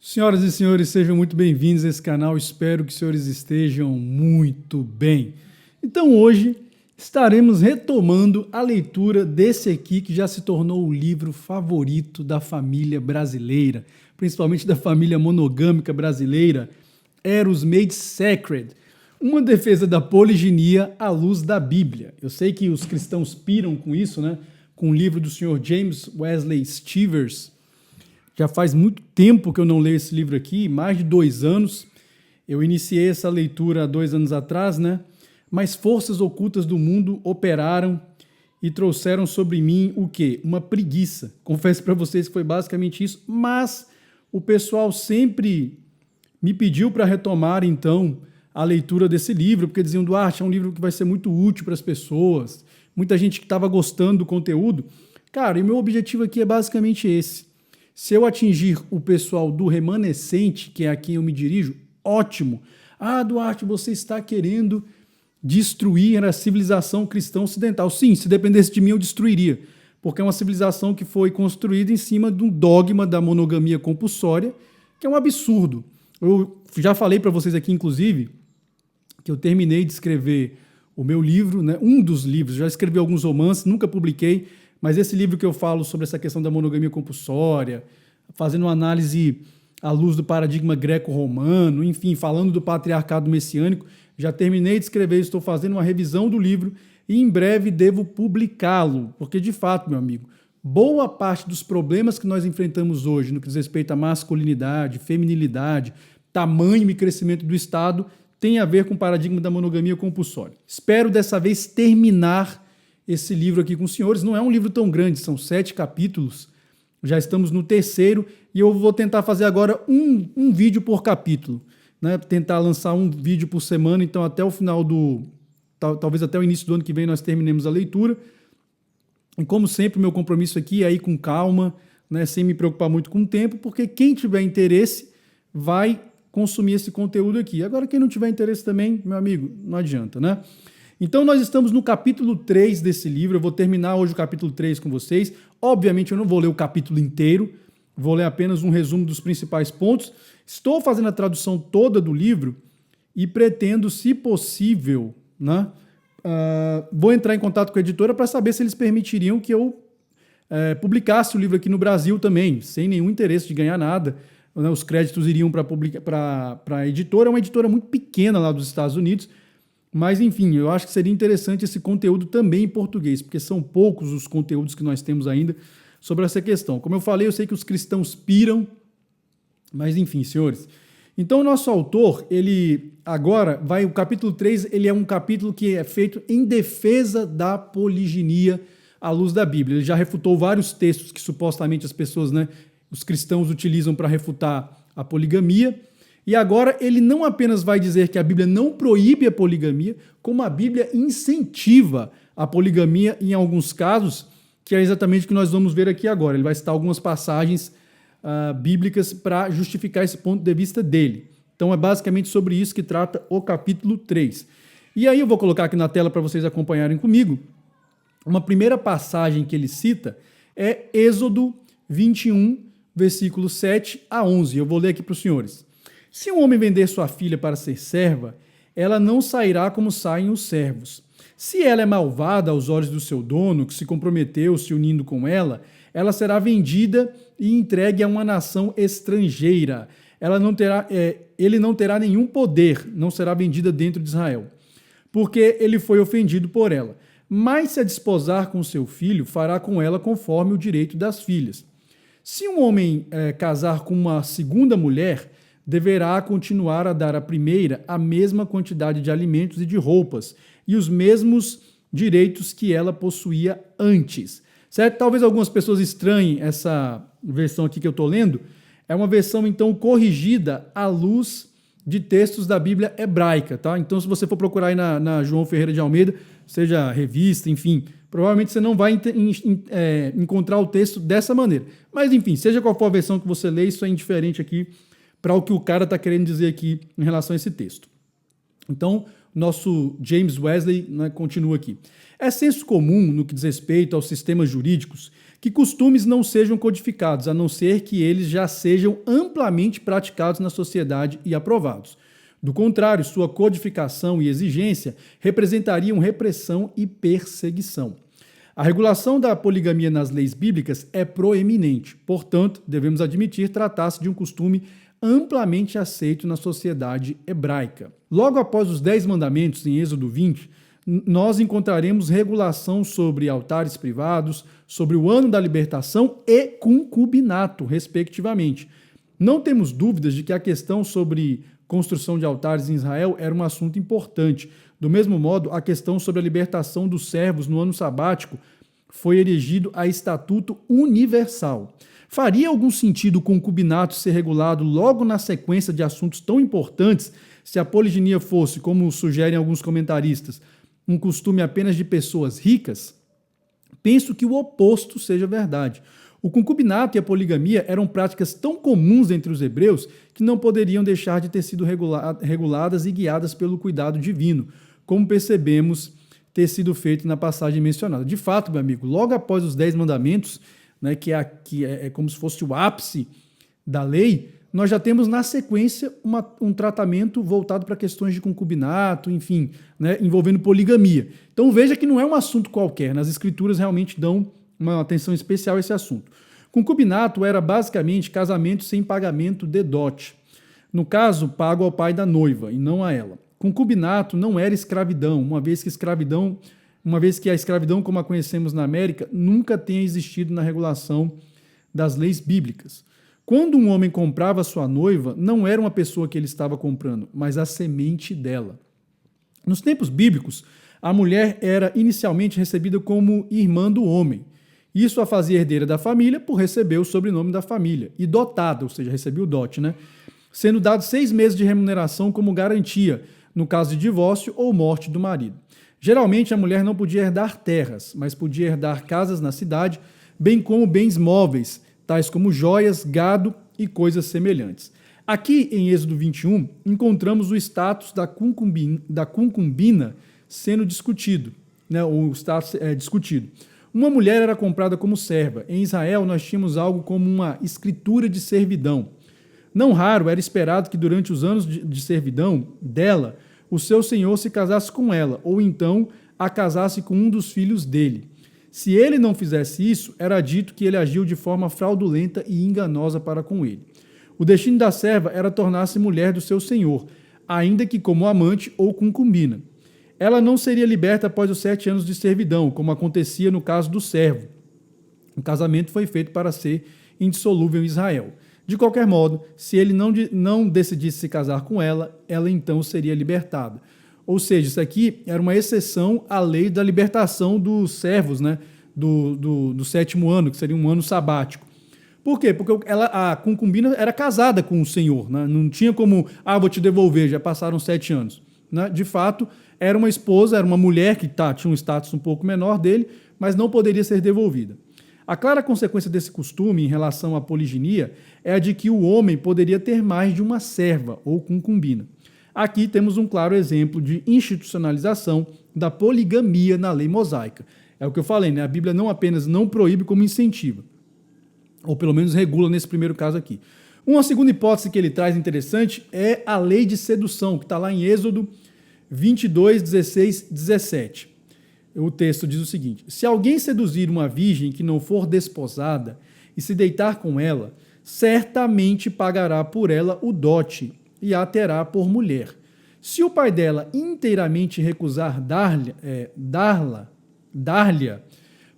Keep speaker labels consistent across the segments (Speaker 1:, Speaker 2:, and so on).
Speaker 1: Senhoras e senhores, sejam muito bem-vindos a esse canal. Espero que os senhores estejam muito bem. Então hoje estaremos retomando a leitura desse aqui que já se tornou o livro favorito da família brasileira, principalmente da família monogâmica brasileira, Eros Made Sacred, uma defesa da poliginia à luz da Bíblia. Eu sei que os cristãos piram com isso, né? Com o livro do Sr. James Wesley Stevens. Já faz muito tempo que eu não leio esse livro aqui, mais de 2 anos. Eu iniciei essa leitura há 2 anos atrás, né? Mas forças ocultas do mundo operaram e trouxeram sobre mim o quê? Uma preguiça. Confesso para vocês que foi basicamente isso, mas o pessoal sempre me pediu para retomar, então, a leitura desse livro, porque diziam, Duarte, é um livro que vai ser muito útil para as pessoas. Muita gente que estava gostando do conteúdo. Cara, e o meu objetivo aqui é basicamente esse. Se eu atingir o pessoal do remanescente, que é a quem eu me dirijo, ótimo. Ah, Duarte, você está querendo destruir a civilização cristã ocidental. Sim, se dependesse de mim, eu destruiria. Porque é uma civilização que foi construída em cima de um dogma da monogamia compulsória, que é um absurdo. Eu já falei para vocês aqui, inclusive, que eu terminei de escrever o meu livro, né? Um dos livros, já escrevi alguns romances, nunca publiquei, mas esse livro que eu falo sobre essa questão da monogamia compulsória, fazendo uma análise à luz do paradigma greco-romano, enfim, falando do patriarcado messiânico, já terminei de escrever, estou fazendo uma revisão do livro e em breve devo publicá-lo, porque de fato, meu amigo, boa parte dos problemas que nós enfrentamos hoje no que diz respeito à masculinidade, feminilidade, tamanho e crescimento do Estado tem a ver com o paradigma da monogamia compulsória. Espero dessa vez terminar esse livro aqui com os senhores. Não é um livro tão grande, são 7 capítulos, já estamos no 3º e eu vou tentar fazer agora um vídeo por capítulo, né? Tentar lançar um vídeo por semana, então até o final talvez até o início do ano que vem nós terminemos a leitura. E como sempre, meu compromisso aqui é ir com calma, né? Sem me preocupar muito com o tempo, porque quem tiver interesse vai consumir esse conteúdo aqui. Agora, quem não tiver interesse também, meu amigo, não adianta, né? Então, nós estamos no capítulo 3 desse livro. Eu vou terminar hoje o capítulo 3 com vocês. Obviamente, eu não vou ler o capítulo inteiro, vou ler apenas um resumo dos principais pontos. Estou fazendo a tradução toda do livro e pretendo, se possível, né, vou entrar em contato com a editora para saber se eles permitiriam que eu publicasse o livro aqui no Brasil também, sem nenhum interesse de ganhar nada. Né, os créditos iriam para a editora, é uma editora muito pequena lá dos Estados Unidos. Mas, enfim, eu acho que seria interessante esse conteúdo também em português, porque são poucos os conteúdos que nós temos ainda sobre essa questão. Como eu falei, eu sei que os cristãos piram, mas, enfim, senhores. Então, o nosso autor, o capítulo 3, ele é um capítulo que é feito em defesa da poliginia à luz da Bíblia. Ele já refutou vários textos que supostamente as pessoas, né, os cristãos utilizam para refutar a poligamia. E agora ele não apenas vai dizer que a Bíblia não proíbe a poligamia, como a Bíblia incentiva a poligamia em alguns casos, que é exatamente o que nós vamos ver aqui agora. Ele vai citar algumas passagens bíblicas para justificar esse ponto de vista dele. Então é basicamente sobre isso que trata o capítulo 3. E aí eu vou colocar aqui na tela para vocês acompanharem comigo. Uma primeira passagem que ele cita é Êxodo 21, versículos 7 a 11. Eu vou ler aqui para os senhores. Se um homem vender sua filha para ser serva, ela não sairá como saem os servos. Se ela é malvada aos olhos do seu dono, que se comprometeu se unindo com ela, ela será vendida e entregue a uma nação estrangeira. Ele não terá nenhum poder, não será vendida dentro de Israel, porque ele foi ofendido por ela. Mas se a desposar com seu filho, fará com ela conforme o direito das filhas. Se um homem casar com uma segunda mulher, deverá continuar a dar à primeira a mesma quantidade de alimentos e de roupas e os mesmos direitos que ela possuía antes. Certo? Talvez algumas pessoas estranhem essa versão aqui que eu estou lendo. É uma versão, então, corrigida à luz de textos da Bíblia hebraica. Tá? Então, se você for procurar aí na João Ferreira de Almeida, seja revista, enfim, provavelmente você não vai encontrar o texto dessa maneira. Mas, enfim, seja qual for a versão que você lê, isso é indiferente aqui para o que o cara está querendo dizer aqui em relação a esse texto. Então, nosso James Wesley, né, continua aqui. É senso comum, no que diz respeito aos sistemas jurídicos, que costumes não sejam codificados, a não ser que eles já sejam amplamente praticados na sociedade e aprovados. Do contrário, sua codificação e exigência representariam repressão e perseguição. A regulação da poligamia nas leis bíblicas é proeminente, portanto, devemos admitir tratar-se de um costume amplamente aceito na sociedade hebraica. Logo após os 10 mandamentos, em Êxodo 20, nós encontraremos regulação sobre altares privados, sobre o ano da libertação e concubinato, respectivamente. Não temos dúvidas de que a questão sobre construção de altares em Israel era um assunto importante. Do mesmo modo, a questão sobre a libertação dos servos no ano sabático foi erigido a estatuto universal. Faria algum sentido o concubinato ser regulado logo na sequência de assuntos tão importantes se a poliginia fosse, como sugerem alguns comentaristas, um costume apenas de pessoas ricas? Penso que o oposto seja verdade. O concubinato e a poligamia eram práticas tão comuns entre os hebreus que não poderiam deixar de ter sido reguladas e guiadas pelo cuidado divino, como percebemos ter sido feito na passagem mencionada. De fato, meu amigo, logo após os 10 mandamentos, né, que é como se fosse o ápice da lei, nós já temos na sequência um tratamento voltado para questões de concubinato, enfim, né, envolvendo poligamia. Então veja que não é um assunto qualquer, nas escrituras realmente dão uma atenção especial a esse assunto. Concubinato era basicamente casamento sem pagamento de dote. No caso, pago ao pai da noiva e não a ela. Concubinato não era escravidão, uma vez que a escravidão, como a conhecemos na América, nunca tenha existido na regulação das leis bíblicas. Quando um homem comprava sua noiva, não era uma pessoa que ele estava comprando, mas a semente dela. Nos tempos bíblicos, a mulher era inicialmente recebida como irmã do homem. Isso a fazia herdeira da família por receber o sobrenome da família, e dotada, ou seja, recebia o dote, né? Sendo dado 6 meses de remuneração como garantia, no caso de divórcio ou morte do marido. Geralmente, a mulher não podia herdar terras, mas podia herdar casas na cidade, bem como bens móveis, tais como joias, gado e coisas semelhantes. Aqui, em Êxodo 21, encontramos o status da concubina sendo discutido, né, o status discutido. Uma mulher era comprada como serva. Em Israel, nós tínhamos algo como uma escritura de servidão. Não raro era esperado que durante os anos de servidão dela, o seu senhor se casasse com ela, ou então a casasse com um dos filhos dele. Se ele não fizesse isso, era dito que ele agiu de forma fraudulenta e enganosa para com ele. O destino da serva era tornar-se mulher do seu senhor, ainda que como amante ou concubina. Ela não seria liberta após os 7 anos de servidão, como acontecia no caso do servo. O casamento foi feito para ser indissolúvel em Israel. De qualquer modo, se ele não decidisse se casar com ela, ela então seria libertada. Ou seja, isso aqui era uma exceção à lei da libertação dos servos, né, do 7º ano, que seria um ano sabático. Por quê? Porque a concubina era casada com o senhor, né? Não tinha como, vou te devolver, já passaram 7 anos. Né? De fato, era uma esposa, era uma mulher que tinha um status um pouco menor dele, mas não poderia ser devolvida. A clara consequência desse costume em relação à poliginia é a de que o homem poderia ter mais de uma serva ou concubina. Aqui temos um claro exemplo de institucionalização da poligamia na lei mosaica. É o que eu falei, né? A Bíblia não apenas não proíbe, como incentiva, ou pelo menos regula nesse primeiro caso aqui. Uma segunda hipótese que ele traz interessante é a lei de sedução, que está lá em Êxodo 22, 16, 17. O texto diz o seguinte: se alguém seduzir uma virgem que não for desposada e se deitar com ela, certamente pagará por ela o dote e a terá por mulher. Se o pai dela inteiramente recusar dar-lhe,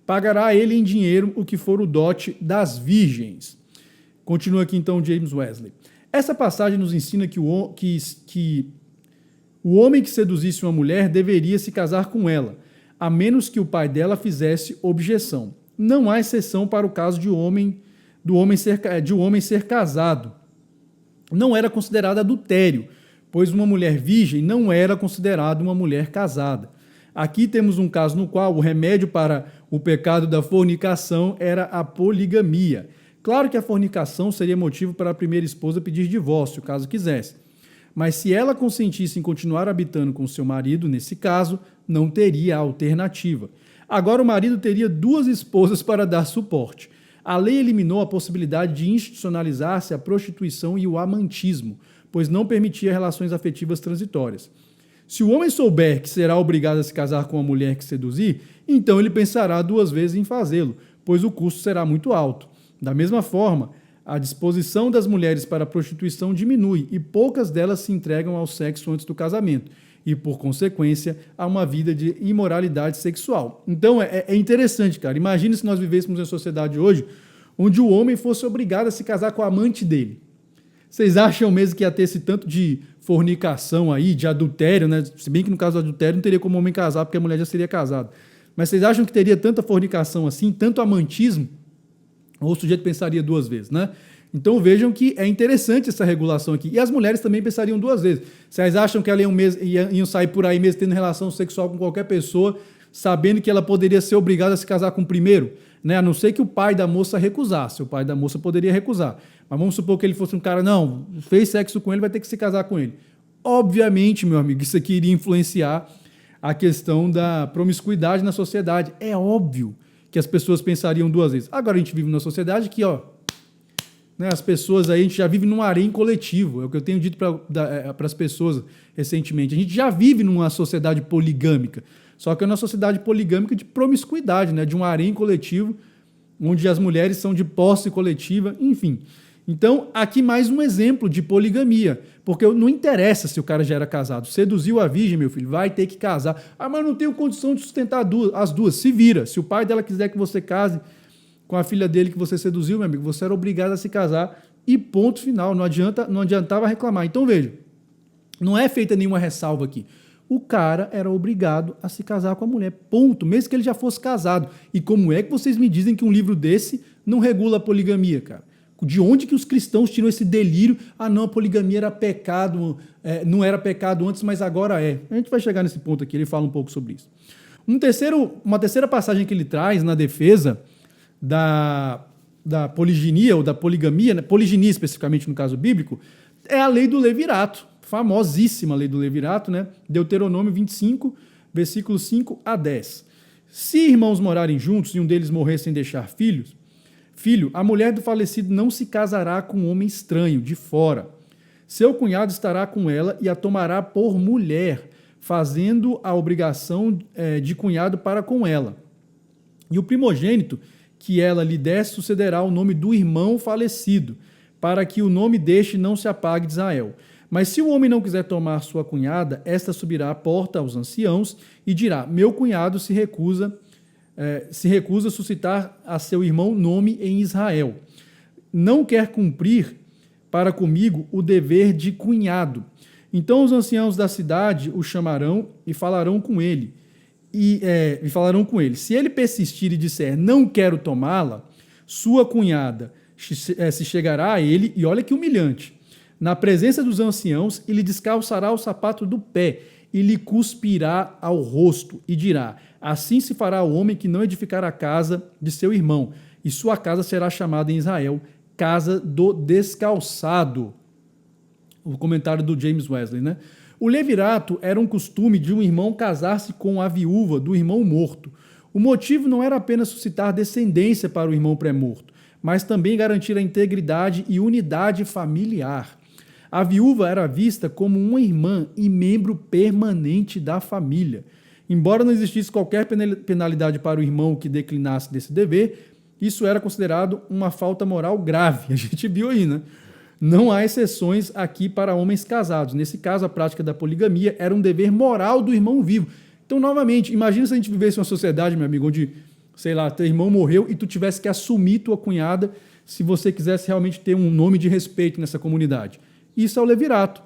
Speaker 1: pagará ele em dinheiro o que for o dote das virgens. Continua aqui então James Wesley. Essa passagem nos ensina que o homem que seduzisse uma mulher deveria se casar com ela, a menos que o pai dela fizesse objeção. Não há exceção para o caso de um homem ser casado. Não era considerado adultério, pois uma mulher virgem não era considerada uma mulher casada. Aqui temos um caso no qual o remédio para o pecado da fornicação era a poligamia. Claro que a fornicação seria motivo para a primeira esposa pedir divórcio, caso quisesse. Mas se ela consentisse em continuar habitando com seu marido, nesse caso, não teria alternativa. Agora o marido teria 2 esposas para dar suporte. A lei eliminou a possibilidade de institucionalizar-se a prostituição e o amantismo, pois não permitia relações afetivas transitórias. Se o homem souber que será obrigado a se casar com a mulher que seduzir, então ele pensará 2 vezes em fazê-lo, pois o custo será muito alto. Da mesma forma, a disposição das mulheres para a prostituição diminui e poucas delas se entregam ao sexo antes do casamento e, por consequência, a uma vida de imoralidade sexual. Então, é interessante, cara. Imagine se nós vivêssemos em uma sociedade hoje onde o homem fosse obrigado a se casar com a amante dele. Vocês acham mesmo que ia ter esse tanto de fornicação aí, de adultério, né? Se bem que no caso do adultério não teria como o homem casar, porque a mulher já seria casada. Mas vocês acham que teria tanta fornicação assim, tanto amantismo? Ou o sujeito pensaria 2 vezes, né? Então vejam que é interessante essa regulação aqui. E as mulheres também pensariam 2 vezes. Vocês acham que elas iam sair por aí mesmo tendo relação sexual com qualquer pessoa, sabendo que ela poderia ser obrigada a se casar com o primeiro? Né? A não ser que o pai da moça recusasse. O pai da moça poderia recusar. Mas vamos supor que ele fosse um cara, não, fez sexo com ele, vai ter que se casar com ele. Obviamente, meu amigo, isso aqui iria influenciar a questão da promiscuidade na sociedade. É óbvio que as pessoas pensariam 2 vezes. Agora a gente vive numa sociedade que, né, as pessoas aí, a gente já vive num harém coletivo, é o que eu tenho dito para as pessoas recentemente. A gente já vive numa sociedade poligâmica, só que é uma sociedade poligâmica de promiscuidade, né, de um harém coletivo, onde as mulheres são de posse coletiva, enfim. Então, aqui mais um exemplo de poligamia, porque não interessa se o cara já era casado. Seduziu a virgem, meu filho, vai ter que casar. Ah, mas não tenho condição de sustentar as duas. Se vira. Se o pai dela quiser que você case com a filha dele que você seduziu, meu amigo, você era obrigado a se casar e ponto final. Não adiantava reclamar. Então, veja, não é feita nenhuma ressalva aqui. O cara era obrigado a se casar com a mulher, ponto, mesmo que ele já fosse casado. E como é que vocês me dizem que um livro desse não regula a poligamia, cara? De onde que os cristãos tiram esse delírio? Ah, não, a poligamia era pecado, não era pecado antes, mas agora é. A gente vai chegar nesse ponto aqui, ele fala um pouco sobre isso. Uma terceira passagem que ele traz na defesa da poliginia ou da poligamia, né, poliginia especificamente no caso bíblico, é a lei do levirato, famosíssima lei do levirato, né? Deuteronômio 25, versículos 5 a 10. Se irmãos morarem juntos e um deles morrer sem deixar filho, a mulher do falecido não se casará com um homem estranho, de fora. Seu cunhado estará com ela e a tomará por mulher, fazendo a obrigação de cunhado para com ela. E o primogênito que ela lhe der sucederá o nome do irmão falecido, para que o nome deste não se apague de Israel. Mas se o homem não quiser tomar sua cunhada, esta subirá à porta aos anciãos e dirá: meu cunhado se recusa a suscitar a seu irmão nome em Israel. Não quer cumprir para comigo o dever de cunhado. Então os anciãos da cidade o chamarão e falarão com ele. Se ele persistir e disser, não quero tomá-la, sua cunhada se chegará a ele, e olha que humilhante, na presença dos anciãos, e lhe descalçará o sapato do pé, e lhe cuspirá ao rosto, e dirá: assim se fará o homem que não edificar a casa de seu irmão, e sua casa será chamada em Israel casa do descalçado. O comentário do James Wesley, né? O levirato era um costume de um irmão casar-se com a viúva do irmão morto. O motivo não era apenas suscitar descendência para o irmão pré-morto, mas também garantir a integridade e unidade familiar. A viúva era vista como uma irmã e membro permanente da família. Embora não existisse qualquer penalidade para o irmão que declinasse desse dever, isso era considerado uma falta moral grave. A gente viu aí, né? Não há exceções aqui para homens casados. Nesse caso, a prática da poligamia era um dever moral do irmão vivo. Então, novamente, imagina se a gente vivesse uma sociedade, meu amigo, onde, sei lá, teu irmão morreu e tu tivesse que assumir tua cunhada se você quisesse realmente ter um nome de respeito nessa comunidade. Isso é o levirato.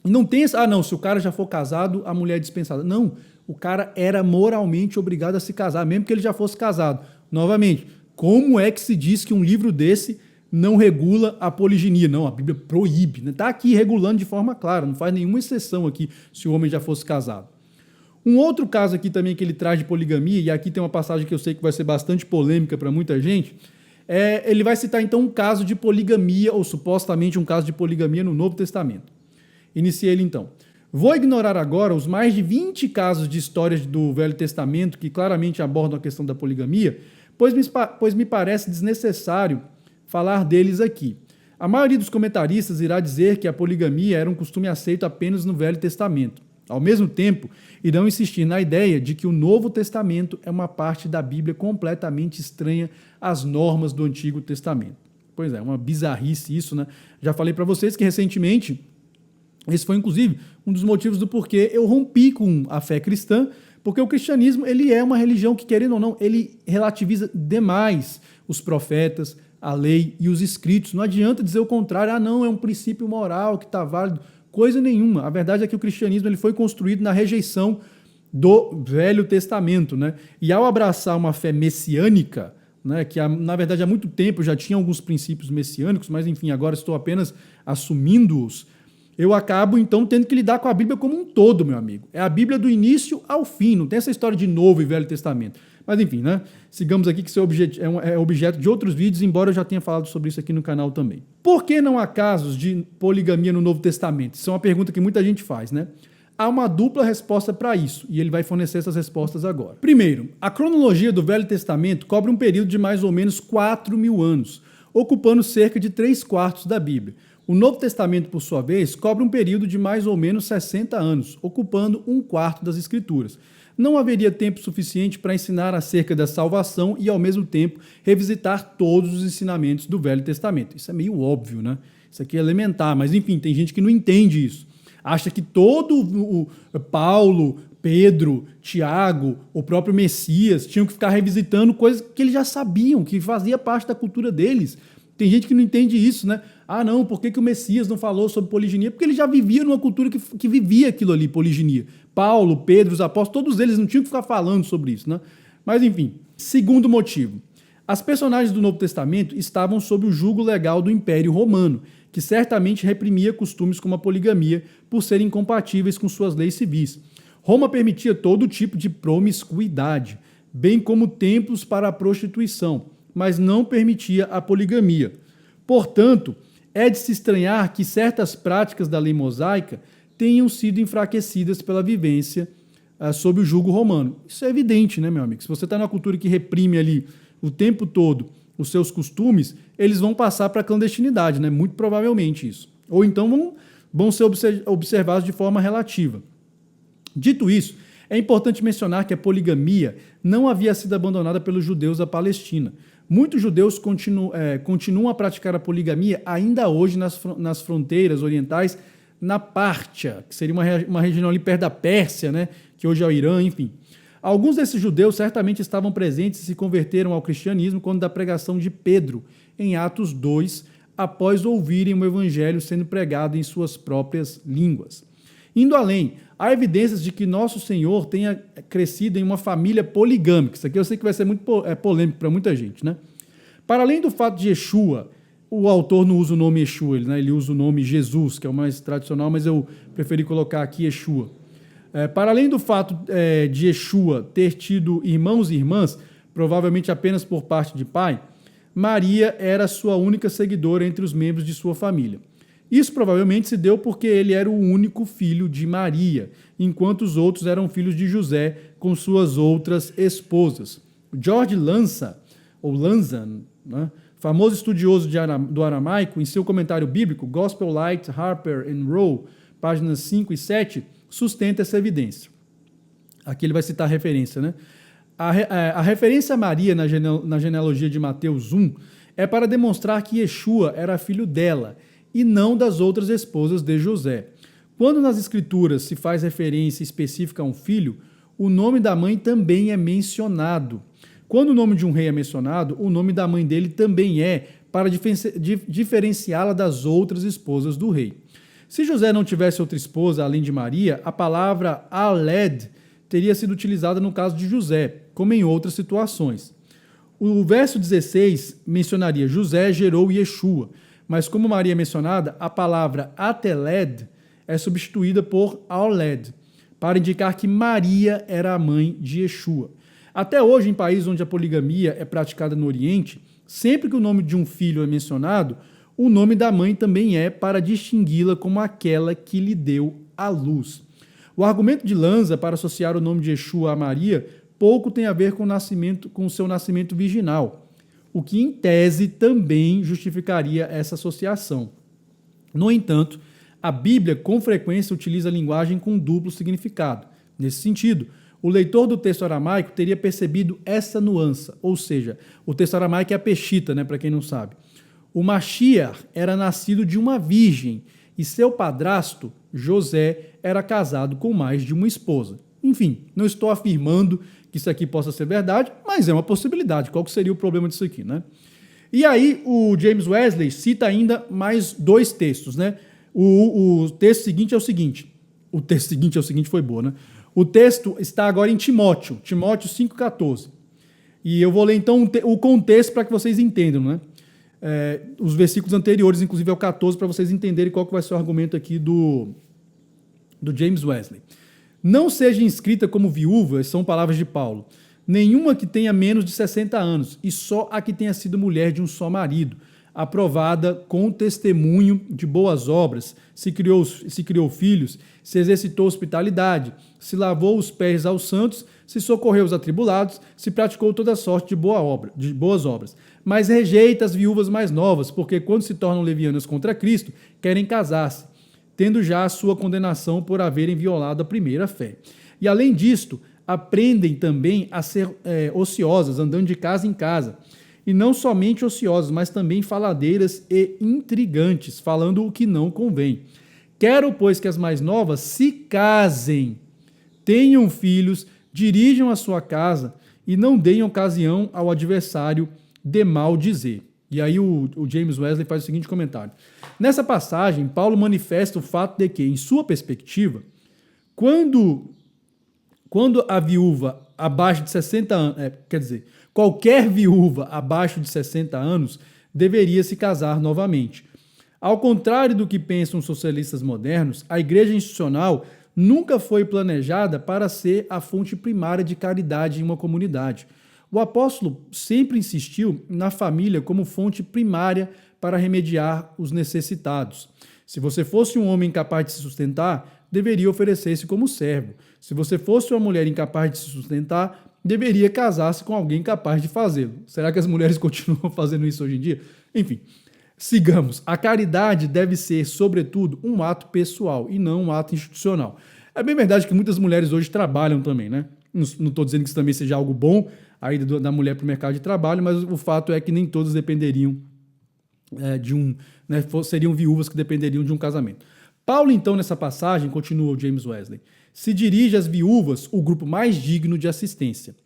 Speaker 1: Não tem esse, não, se o cara já for casado, a mulher é dispensada. Não, o cara era moralmente obrigado a se casar, mesmo que ele já fosse casado. Novamente, como é que se diz que um livro desse não regula a poliginia? Não, a Bíblia proíbe. Está aqui regulando de forma clara, não faz nenhuma exceção aqui se o homem já fosse casado. Um outro caso aqui também que ele traz de poligamia, e aqui tem uma passagem que eu sei que vai ser bastante polêmica para muita gente, ele vai citar então um caso de poligamia, ou supostamente um caso de poligamia no Novo Testamento. Iniciei ele então. Vou ignorar agora os mais de 20 casos de histórias do Velho Testamento que claramente abordam a questão da poligamia, pois me parece desnecessário falar deles aqui. A maioria dos comentaristas irá dizer que a poligamia era um costume aceito apenas no Velho Testamento. Ao mesmo tempo, irão insistir na ideia de que o Novo Testamento é uma parte da Bíblia completamente estranha às normas do Antigo Testamento. Pois é, uma bizarrice isso, né? Já falei para vocês que recentemente, esse foi inclusive um dos motivos do porquê eu rompi com a fé cristã, porque o cristianismo ele é uma religião que, querendo ou não, ele relativiza demais os profetas, a lei e os escritos. Não adianta dizer o contrário, não, é um princípio moral que está válido. Coisa nenhuma. A verdade é que o cristianismo ele foi construído na rejeição do Velho Testamento, né? E ao abraçar uma fé messiânica, né, que na verdade há muito tempo já tinha alguns princípios messiânicos, mas enfim, agora estou apenas assumindo-os, eu acabo então tendo que lidar com a Bíblia como um todo, meu amigo. É a Bíblia do início ao fim, não tem essa história de Novo e Velho Testamento. Mas enfim, né? Sigamos aqui que isso é objeto de outros vídeos, embora eu já tenha falado sobre isso aqui no canal também. Por que não há casos de poligamia no Novo Testamento? Isso é uma pergunta que muita gente faz, né? Há uma dupla resposta para isso, e ele vai fornecer essas respostas agora. Primeiro, a cronologia do Velho Testamento cobre um período de mais ou menos 4.000 anos, ocupando cerca de 3/4 da Bíblia. O Novo Testamento, por sua vez, cobre um período de mais ou menos 60 anos, ocupando 1/4 das Escrituras. Não haveria tempo suficiente para ensinar acerca da salvação e, ao mesmo tempo, revisitar todos os ensinamentos do Velho Testamento. Isso é meio óbvio, né? Isso aqui é elementar, mas enfim, tem gente que não entende isso. Acha que todo o Paulo, Pedro, Tiago, o próprio Messias tinham que ficar revisitando coisas que eles já sabiam, que fazia parte da cultura deles. Tem gente que não entende isso, né? Ah, não, por que o Messias não falou sobre poliginia? Porque ele já vivia numa cultura que vivia aquilo ali, poliginia. Paulo, Pedro, os apóstolos, todos eles não tinham que ficar falando sobre isso, né? Mas enfim, segundo motivo. As personagens do Novo Testamento estavam sob o jugo legal do Império Romano, que certamente reprimia costumes como a poligamia por serem incompatíveis com suas leis civis. Roma permitia todo tipo de promiscuidade, bem como templos para a prostituição, mas não permitia a poligamia. Portanto, é de se estranhar que certas práticas da lei mosaica tenham sido enfraquecidas pela vivência sob o jugo romano. Isso é evidente, né, meu amigo? Se você está numa cultura que reprime ali o tempo todo os seus costumes, eles vão passar para a clandestinidade, né? Muito provavelmente isso. Ou então vão ser observados de forma relativa. Dito isso, é importante mencionar que a poligamia não havia sido abandonada pelos judeus da Palestina. Muitos judeus continuam a praticar a poligamia ainda hoje nas fronteiras orientais, na Pártia, que seria uma região ali perto da Pérsia, né, que hoje é o Irã, enfim. Alguns desses judeus certamente estavam presentes e se converteram ao cristianismo quando da pregação de Pedro, em Atos 2, após ouvirem o evangelho sendo pregado em suas próprias línguas. Indo além, há evidências de que nosso Senhor tenha crescido em uma família poligâmica. Isso aqui eu sei que vai ser muito polêmico para muita gente, né? Para além do fato de Yeshua, o autor não usa o nome Yeshua, ele usa o nome Jesus, que é o mais tradicional, mas eu preferi colocar aqui Yeshua. Para além do fato de Yeshua ter tido irmãos e irmãs, provavelmente apenas por parte de pai, Maria era sua única seguidora entre os membros de sua família. Isso provavelmente se deu porque ele era o único filho de Maria, enquanto os outros eram filhos de José com suas outras esposas. George Lanza, né, famoso estudioso do aramaico, em seu comentário bíblico, Gospel Light, Harper and Row, páginas 5 e 7, sustenta essa evidência. Aqui ele vai citar a referência, né? A referência a Maria na genealogia de Mateus 1 é para demonstrar que Yeshua era filho dela e não das outras esposas de José. Quando nas escrituras se faz referência específica a um filho, o nome da mãe também é mencionado. Quando o nome de um rei é mencionado, o nome da mãe dele também é, para diferenciá-la das outras esposas do rei. Se José não tivesse outra esposa além de Maria, a palavra Aled teria sido utilizada no caso de José, como em outras situações. O verso 16 mencionaria José gerou Yeshua, mas como Maria é mencionada, a palavra Ateled é substituída por Aled, para indicar que Maria era a mãe de Yeshua. Até hoje, em países onde a poligamia é praticada no Oriente, sempre que o nome de um filho é mencionado, o nome da mãe também é para distingui-la como aquela que lhe deu à luz. O argumento de Lanza para associar o nome de Yeshua a Maria pouco tem a ver com o seu nascimento virginal, o que em tese também justificaria essa associação. No entanto, a Bíblia com frequência utiliza a linguagem com duplo significado. Nesse sentido, o leitor do texto aramaico teria percebido essa nuance, ou seja, o texto aramaico é a Peshita, né, para quem não sabe. O Mashiach era nascido de uma virgem e seu padrasto, José, era casado com mais de uma esposa. Enfim, não estou afirmando que isso aqui possa ser verdade, mas é uma possibilidade. Qual que seria o problema disso aqui, né? E aí o James Wesley cita ainda mais dois textos, né? O texto seguinte é o seguinte. O texto seguinte é o seguinte, foi boa, né? O texto está agora em Timóteo 5,14. E eu vou ler então o contexto para que vocês entendam, né? Os versículos anteriores, inclusive ao 14, para vocês entenderem qual que vai ser o argumento aqui do James Wesley. Não seja inscrita como viúva, são palavras de Paulo, nenhuma que tenha menos de 60 anos, e só a que tenha sido mulher de um só marido, aprovada com testemunho de boas obras, se criou filhos, se exercitou hospitalidade, se lavou os pés aos santos, se socorreu os atribulados, se praticou toda sorte de boas obras. Mas rejeita as viúvas mais novas, porque quando se tornam levianas contra Cristo, querem casar-se, tendo já a sua condenação por haverem violado a primeira fé. E além disto, aprendem também a ser ociosas, andando de casa em casa. E não somente ociosas, mas também faladeiras e intrigantes, falando o que não convém. Quero, pois, que as mais novas se casem, tenham filhos, dirijam a sua casa e não deem ocasião ao adversário de mal dizer. E aí o James Wesley faz o seguinte comentário. Nessa passagem, Paulo manifesta o fato de que, em sua perspectiva, quando a viúva abaixo de 60 anos, qualquer viúva abaixo de 60 anos deveria se casar novamente. Ao contrário do que pensam os socialistas modernos, a igreja institucional nunca foi planejada para ser a fonte primária de caridade em uma comunidade. O apóstolo sempre insistiu na família como fonte primária para remediar os necessitados. Se você fosse um homem incapaz de se sustentar, deveria oferecer-se como servo. Se você fosse uma mulher incapaz de se sustentar, deveria casar-se com alguém capaz de fazê-lo. Será que as mulheres continuam fazendo isso hoje em dia? Enfim, sigamos. A caridade deve ser, sobretudo, um ato pessoal e não um ato institucional. É bem verdade que muitas mulheres hoje trabalham também, né? Não estou dizendo que isso também seja algo bom, a ida da mulher para o mercado de trabalho, mas o fato é que nem todas dependeriam seriam viúvas que dependeriam de um casamento. Paulo, então, nessa passagem, continua o James Wesley, se dirige às viúvas, o grupo mais digno de assistência.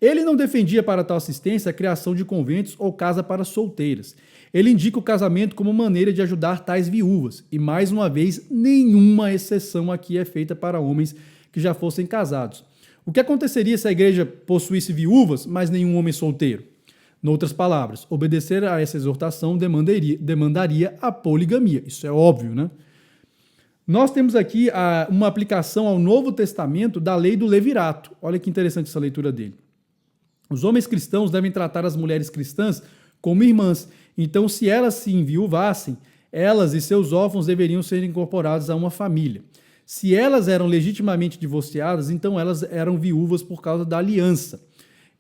Speaker 1: Ele não defendia para tal assistência a criação de conventos ou casa para solteiras. Ele indica o casamento como maneira de ajudar tais viúvas, e mais uma vez, nenhuma exceção aqui é feita para homens que já fossem casados. O que aconteceria se a igreja possuísse viúvas, mas nenhum homem solteiro? Noutras palavras, obedecer a essa exortação demandaria a poligamia. Isso é óbvio, né? Nós temos aqui uma aplicação ao Novo Testamento da lei do levirato. Olha que interessante essa leitura dele. Os homens cristãos devem tratar as mulheres cristãs como irmãs. Então, se elas se enviuvassem, elas e seus órfãos deveriam ser incorporados a uma família. Se elas eram legitimamente divorciadas, então elas eram viúvas por causa da aliança.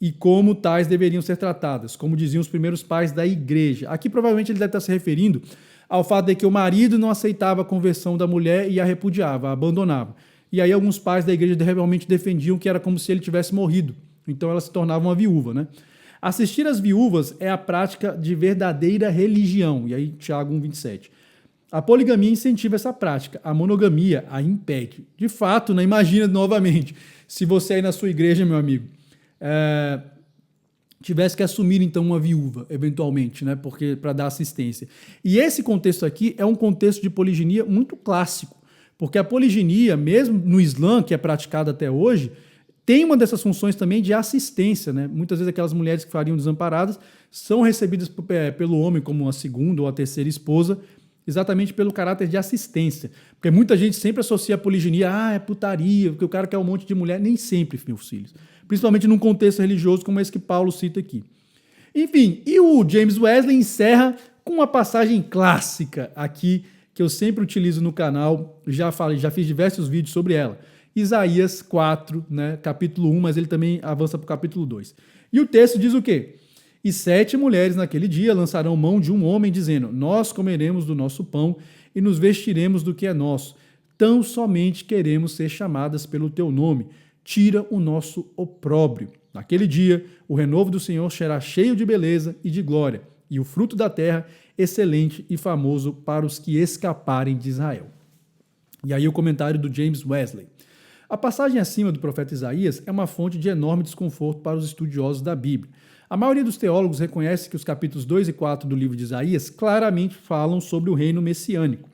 Speaker 1: E como tais deveriam ser tratadas, como diziam os primeiros pais da igreja. Aqui provavelmente ele deve estar se referindo ao fato de que o marido não aceitava a conversão da mulher e a repudiava, a abandonava. E aí alguns pais da igreja realmente defendiam que era como se ele tivesse morrido. Então ela se tornava uma viúva, né? Assistir às viúvas é a prática de verdadeira religião. E aí Tiago 1,27. A poligamia incentiva essa prática, a monogamia a impede. De fato, né, imagina novamente, se você aí na sua igreja, meu amigo, tivesse que assumir então uma viúva, eventualmente, né, para dar assistência. E esse contexto aqui é um contexto de poliginia muito clássico, porque a poliginia, mesmo no Islã, que é praticada até hoje, tem uma dessas funções também de assistência, né? Muitas vezes aquelas mulheres que fariam desamparadas são recebidas pelo homem como a segunda ou a terceira esposa, exatamente pelo caráter de assistência. Porque muita gente sempre associa a poliginia, é putaria, porque o cara quer um monte de mulher. Nem sempre, meus filhos. Principalmente num contexto religioso como esse que Paulo cita aqui. Enfim, e o James Wesley encerra com uma passagem clássica aqui, que eu sempre utilizo no canal, já fiz diversos vídeos sobre ela, Isaías 4, né, capítulo 1, mas ele também avança para o capítulo 2. E o texto diz o quê? E 7 mulheres naquele dia lançarão mão de um homem, dizendo: nós comeremos do nosso pão e nos vestiremos do que é nosso. Tão somente queremos ser chamadas pelo teu nome. Tira o nosso opróbrio. Naquele dia, o renovo do Senhor será cheio de beleza e de glória, e o fruto da terra excelente e famoso para os que escaparem de Israel. E aí o comentário do James Wesley. A passagem acima do profeta Isaías é uma fonte de enorme desconforto para os estudiosos da Bíblia. A maioria dos teólogos reconhece que os capítulos 2 e 4 do livro de Isaías claramente falam sobre o reino messiânico,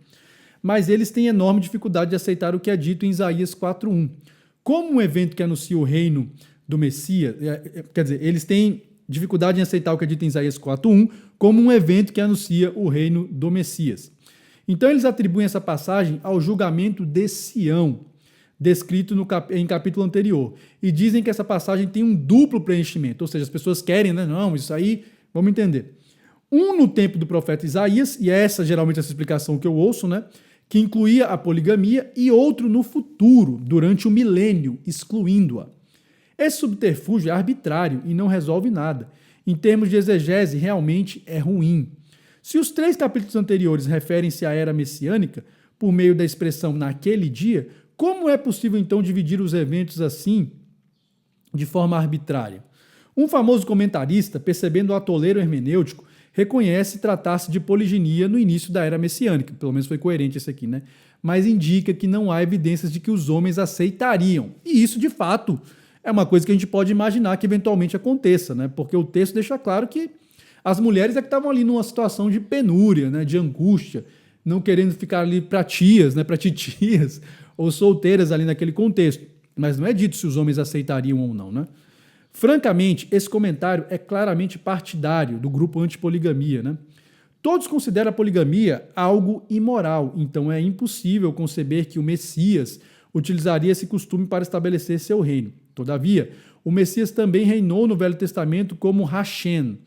Speaker 1: mas eles têm enorme dificuldade de aceitar o que é dito em Isaías 4.1. Como um evento que anuncia o reino do Messias, quer dizer, eles têm dificuldade em aceitar o que é dito em Isaías 4.1 como um evento que anuncia o reino do Messias. Então eles atribuem essa passagem ao julgamento de Sião, descrito em capítulo anterior, e dizem que essa passagem tem um duplo preenchimento, ou seja, as pessoas querem, né? Não, isso aí, vamos entender. Um no tempo do profeta Isaías, e essa geralmente essa explicação que eu ouço, né? Que incluía a poligamia, e outro no futuro, durante o milênio, excluindo-a. Esse subterfúgio é arbitrário e não resolve nada. Em termos de exegese, realmente é ruim. Se os 3 capítulos anteriores referem-se à era messiânica, por meio da expressão naquele dia, como é possível então dividir os eventos assim, de forma arbitrária? Um famoso comentarista, percebendo o atoleiro hermenêutico, reconhece tratar-se de poliginia no início da era messiânica, pelo menos foi coerente esse aqui, né? Mas indica que não há evidências de que os homens aceitariam. E isso, de fato, é uma coisa que a gente pode imaginar que eventualmente aconteça, né? Porque o texto deixa claro que as mulheres é que estavam ali numa situação de penúria, né? De angústia, não querendo ficar ali para tias, né? Para titias, ou solteiras ali naquele contexto. Mas não é dito se os homens aceitariam ou não, né? Francamente, esse comentário é claramente partidário do grupo antipoligamia, né? Todos consideram a poligamia algo imoral, então é impossível conceber que o Messias utilizaria esse costume para estabelecer seu reino. Todavia, o Messias também reinou no Velho Testamento como Hashem.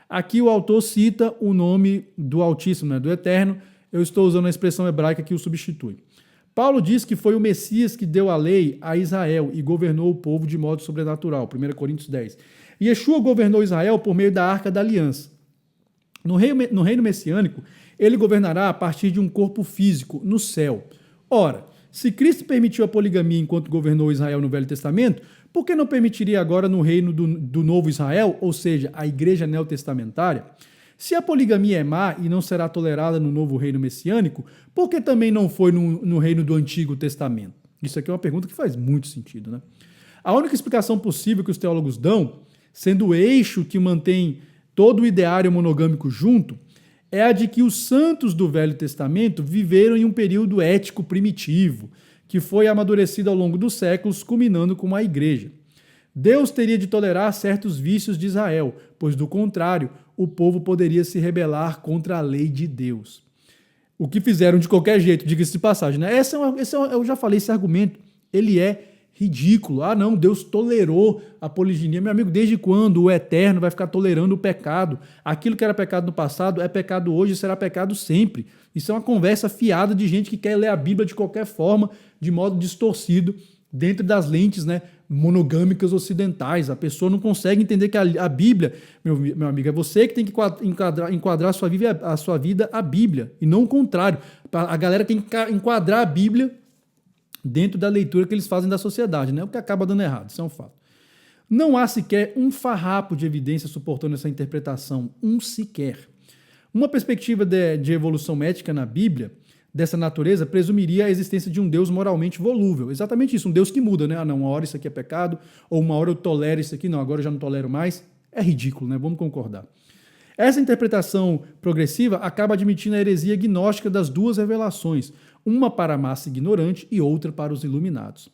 Speaker 1: Aqui o autor cita o nome do Altíssimo, né, do Eterno. Eu estou usando a expressão hebraica que o substitui. Paulo diz que foi o Messias que deu a lei a Israel e governou o povo de modo sobrenatural, 1 Coríntios 10. Yeshua governou Israel por meio da Arca da Aliança. No reino messiânico, ele governará a partir de um corpo físico, no céu. Ora, se Cristo permitiu a poligamia enquanto governou Israel no Velho Testamento, por que não permitiria agora no reino do novo Israel, ou seja, a igreja neotestamentária? Se a poligamia é má e não será tolerada no novo reino messiânico, por que também não foi no reino do Antigo Testamento? Isso aqui é uma pergunta que faz muito sentido, né? A única explicação possível que os teólogos dão, sendo o eixo que mantém todo o ideário monogâmico junto, é a de que os santos do Velho Testamento viveram em um período ético primitivo, que foi amadurecido ao longo dos séculos, culminando com a igreja. Deus teria de tolerar certos vícios de Israel, pois, do contrário, o povo poderia se rebelar contra a lei de Deus. O que fizeram de qualquer jeito, diga-se de passagem, né? Eu já falei, esse argumento, ele é ridículo. Ah, não, Deus tolerou a poliginia. Meu amigo, desde quando o Eterno vai ficar tolerando o pecado? Aquilo que era pecado no passado é pecado hoje e será pecado sempre. Isso é uma conversa fiada de gente que quer ler a Bíblia de qualquer forma, de modo distorcido, dentro das lentes, né, monogâmicas ocidentais. A pessoa não consegue entender que a Bíblia, meu amigo, é você que tem que enquadrar a sua vida à Bíblia, e não o contrário. A galera tem que enquadrar a Bíblia dentro da leitura que eles fazem da sociedade, né? O que acaba dando errado, isso é um fato. Não há sequer um farrapo de evidência suportando essa interpretação, um sequer. Uma perspectiva de evolução ética na Bíblia dessa natureza presumiria a existência de um Deus moralmente volúvel. Exatamente isso, um Deus que muda, né? Ah, não, uma hora isso aqui é pecado, ou uma hora eu tolero isso aqui, não, agora eu já não tolero mais. É ridículo, né? Vamos concordar. Essa interpretação progressiva acaba admitindo a heresia gnóstica das duas revelações, uma para a massa ignorante e outra para os iluminados.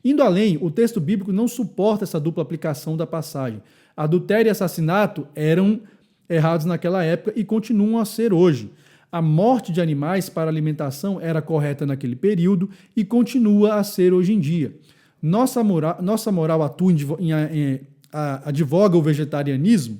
Speaker 1: Indo além, o texto bíblico não suporta essa dupla aplicação da passagem. Adultério e assassinato eram errados naquela época e continuam a ser hoje. A morte de animais para alimentação era correta naquele período e continua a ser hoje em dia. Nossa moral advoga o vegetarianismo.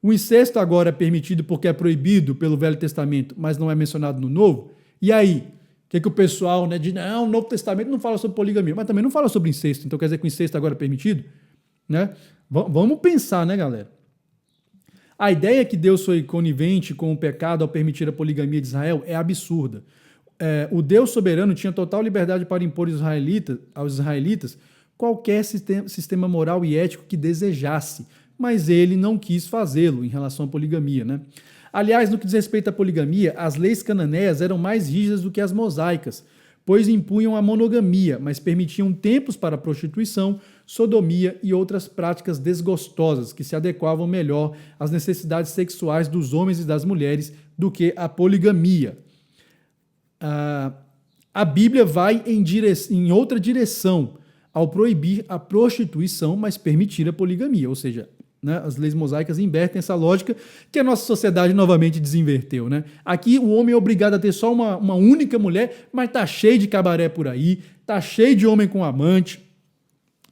Speaker 1: O incesto agora é permitido porque é proibido pelo Velho Testamento, mas não é mencionado no Novo. E aí? que o pessoal, né, diz, não, o Novo Testamento não fala sobre poligamia, mas também não fala sobre incesto, então quer dizer que o incesto agora é permitido? Né? Vamos pensar, né, galera? A ideia que Deus foi conivente com o pecado ao permitir a poligamia de Israel é absurda. O Deus soberano tinha total liberdade para impor aos israelitas qualquer sistema moral e ético que desejasse, mas ele não quis fazê-lo em relação à poligamia, né? Aliás, no que diz respeito à poligamia, as leis cananeias eram mais rígidas do que as mosaicas, pois impunham a monogamia, mas permitiam tempos para prostituição, sodomia e outras práticas desgostosas que se adequavam melhor às necessidades sexuais dos homens e das mulheres do que a poligamia. A Bíblia vai em outra direção ao proibir a prostituição, mas permitir a poligamia, ou seja, né, as leis mosaicas invertem essa lógica que a nossa sociedade novamente desinverteu. Né? Aqui o homem é obrigado a ter só uma única mulher, mas tá cheio de cabaré por aí, tá cheio de homem com amante,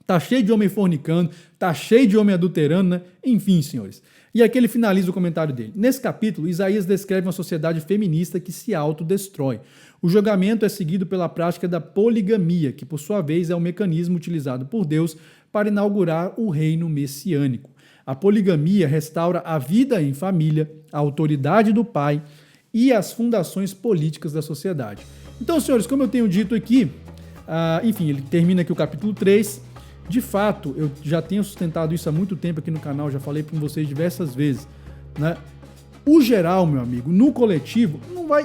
Speaker 1: tá cheio de homem fornicando, tá cheio de homem adulterando, né? Enfim, senhores. E aqui ele finaliza o comentário dele. Nesse capítulo, Isaías descreve uma sociedade feminista que se autodestrói. O julgamento é seguido pela prática da poligamia, que por sua vez é um mecanismo utilizado por Deus para inaugurar o reino messiânico. A poligamia restaura a vida em família, a autoridade do pai e as fundações políticas da sociedade. Então, senhores, como eu tenho dito aqui, enfim, ele termina aqui o capítulo 3. De fato, eu já tenho sustentado isso há muito tempo aqui no canal, já falei com vocês diversas vezes, né? O geral, meu amigo, no coletivo,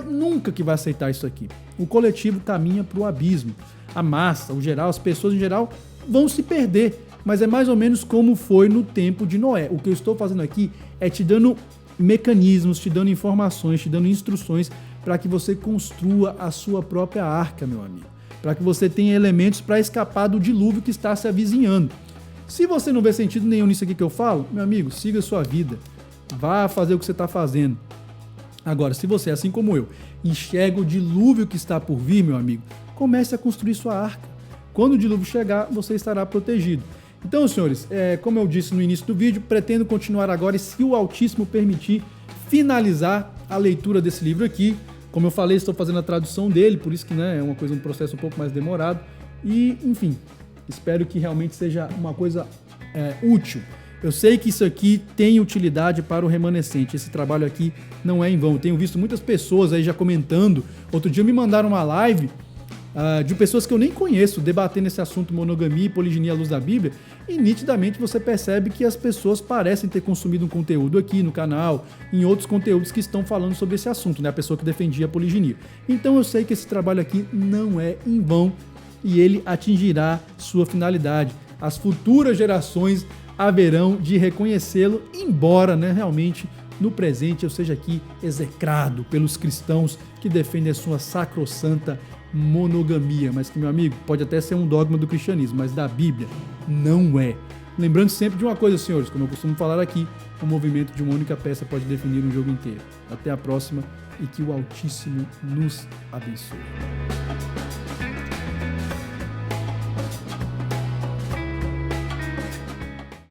Speaker 1: nunca que vai aceitar isso aqui. O coletivo caminha para o abismo. A massa, o geral, as pessoas em geral vão se perder. Mas é mais ou menos como foi no tempo de Noé. O que eu estou fazendo aqui é te dando mecanismos, te dando informações, te dando instruções para que você construa a sua própria arca, meu amigo. Para que você tenha elementos para escapar do dilúvio que está se avizinhando. Se você não vê sentido nenhum nisso aqui que eu falo, meu amigo, siga a sua vida. Vá fazer o que você está fazendo. Agora, se você, assim como eu, enxerga o dilúvio que está por vir, meu amigo, comece a construir sua arca. Quando o dilúvio chegar, você estará protegido. Então, senhores, como eu disse no início do vídeo, pretendo continuar agora e, se o Altíssimo permitir, finalizar a leitura desse livro aqui. Como eu falei, estou fazendo a tradução dele, por isso que, né, é um processo um pouco mais demorado. E, enfim, espero que realmente seja uma coisa útil. Eu sei que isso aqui tem utilidade para o remanescente. Esse trabalho aqui não é em vão. Eu tenho visto muitas pessoas aí já comentando. Outro dia me mandaram uma live de pessoas que eu nem conheço, debatendo esse assunto monogamia e poliginia à luz da Bíblia, e nitidamente você percebe que as pessoas parecem ter consumido um conteúdo aqui no canal, em outros conteúdos que estão falando sobre esse assunto, né? A pessoa que defendia a poliginia. Então eu sei que esse trabalho aqui não é em vão e ele atingirá sua finalidade. As futuras gerações haverão de reconhecê-lo, embora, né, realmente no presente eu seja aqui execrado pelos cristãos que defendem a sua sacrossanta monogamia, mas que, meu amigo, pode até ser um dogma do cristianismo, mas da Bíblia não é. Lembrando sempre de uma coisa, senhores, como eu costumo falar aqui, o movimento de uma única peça pode definir um jogo inteiro. Até a próxima e que o Altíssimo nos abençoe.